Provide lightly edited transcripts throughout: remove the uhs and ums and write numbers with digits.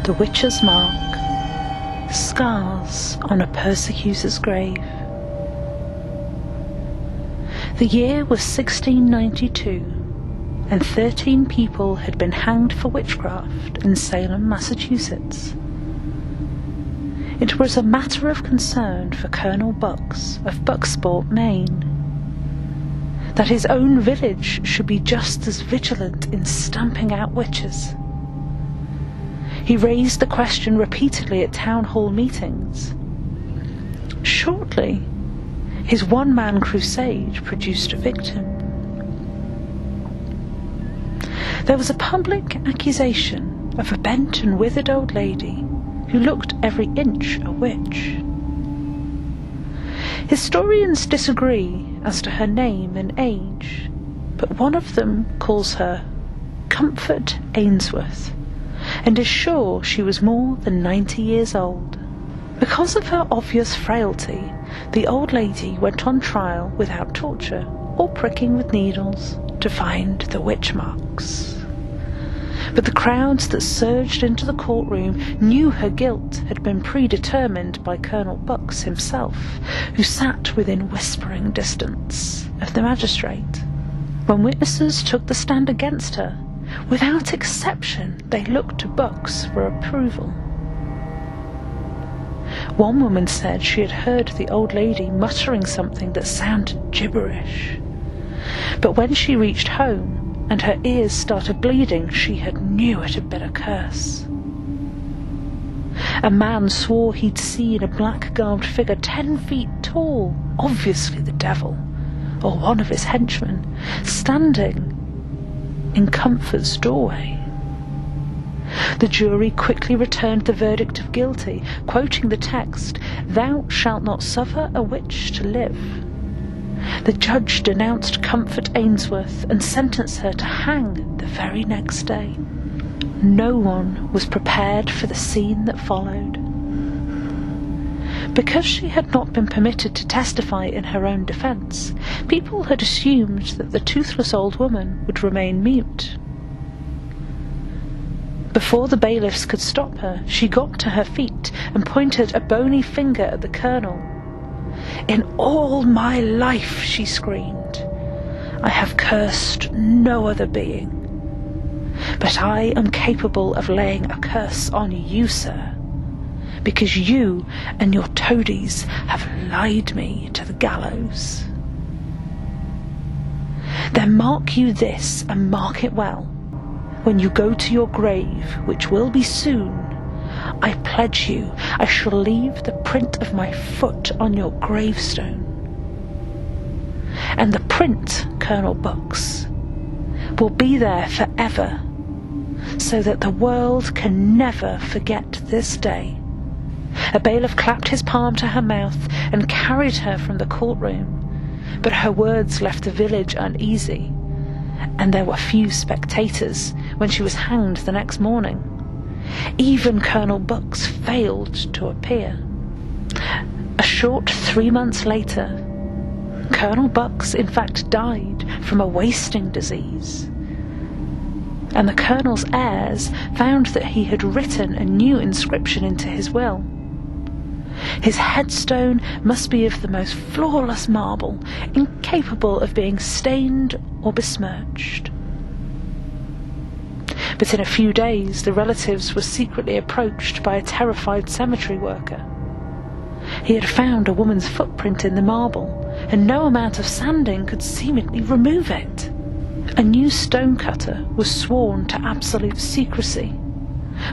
The Witch's Mark. Scars on a persecutor's grave. The year was 1692, and 13 people had been hanged for witchcraft in Salem, Massachusetts. It was a matter of concern for Colonel Bucks of Bucksport, Maine, that his own village should be just as vigilant in stamping out witches. He raised the question repeatedly at town hall meetings. Shortly, his one-man crusade produced a victim. There was a public accusation of a bent and withered old lady who looked every inch a witch. Historians disagree as to her name and age, but one of them calls her Comfort Ainsworth, and is sure she was more than 90 years old. Because of her obvious frailty, the old lady went on trial without torture or pricking with needles to find the witch marks. But the crowds that surged into the courtroom knew her guilt had been predetermined by Colonel Bucks himself, who sat within whispering distance of the magistrate. When witnesses took the stand against her, without exception, they looked to Bucks for approval. One woman said she had heard the old lady muttering something that sounded gibberish. But when she reached home and her ears started bleeding, she knew it had been a curse. A man swore he'd seen a black-garbed figure 10 feet tall, obviously the devil, or one of his henchmen, standing in Comfort's doorway. The jury quickly returned the verdict of guilty, quoting the text, "Thou shalt not suffer a witch to live." The judge denounced Comfort Ainsworth and sentenced her to hang the very next day. No one was prepared for the scene that followed. Because she had not been permitted to testify in her own defence, people had assumed that the toothless old woman would remain mute. Before the bailiffs could stop her, she got to her feet and pointed a bony finger at the colonel. "In all my life," she screamed, "I have cursed no other being. But I am capable of laying a curse on you, sir, because you and your toadies have lied me to the gallows. Then mark you this, and mark it well. When you go to your grave, which will be soon, I pledge you I shall leave the print of my foot on your gravestone. And the print, Colonel Bucks, will be there forever, so that the world can never forget this day." A bailiff clapped his palm to her mouth and carried her from the courtroom, but her words left the village uneasy, and there were few spectators when she was hanged the next morning. Even Colonel Bucks failed to appear. A short 3 months later, Colonel Bucks in fact died from a wasting disease, and the colonel's heirs found that he had written a new inscription into his will. His headstone must be of the most flawless marble, incapable of being stained or besmirched. But in a few days, the relatives were secretly approached by a terrified cemetery worker. He had found a woman's footprint in the marble, and no amount of sanding could seemingly remove it. A new stonecutter was sworn to absolute secrecy.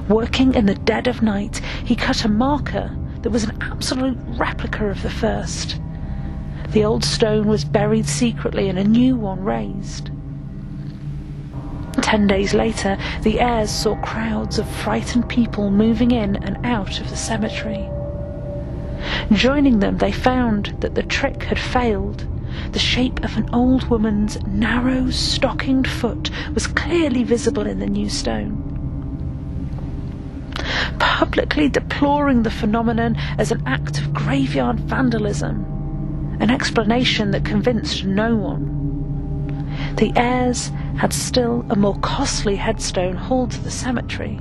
Working in the dead of night, he cut a marker that was an absolute replica of the first. The old stone was buried secretly and a new one raised. 10 days later, the heirs saw crowds of frightened people moving in and out of the cemetery. Joining them, they found that the trick had failed. The shape of an old woman's narrow, stockinged foot was clearly visible in the new stone. Publicly deploring the phenomenon as an act of graveyard vandalism, an explanation that convinced no one, the heirs had still a more costly headstone hauled to the cemetery.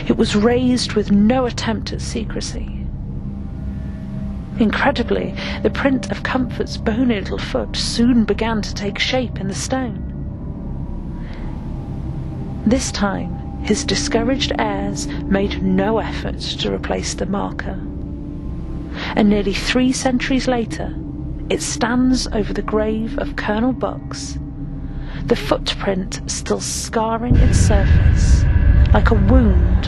It was raised with no attempt at secrecy. Incredibly, the print of Comfort's bony little foot soon began to take shape in the stone. This time, his discouraged heirs made no effort to replace the marker. And nearly 3 centuries later, it stands over the grave of Colonel Bucks, the footprint still scarring its surface like a wound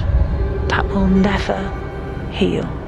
that will never heal.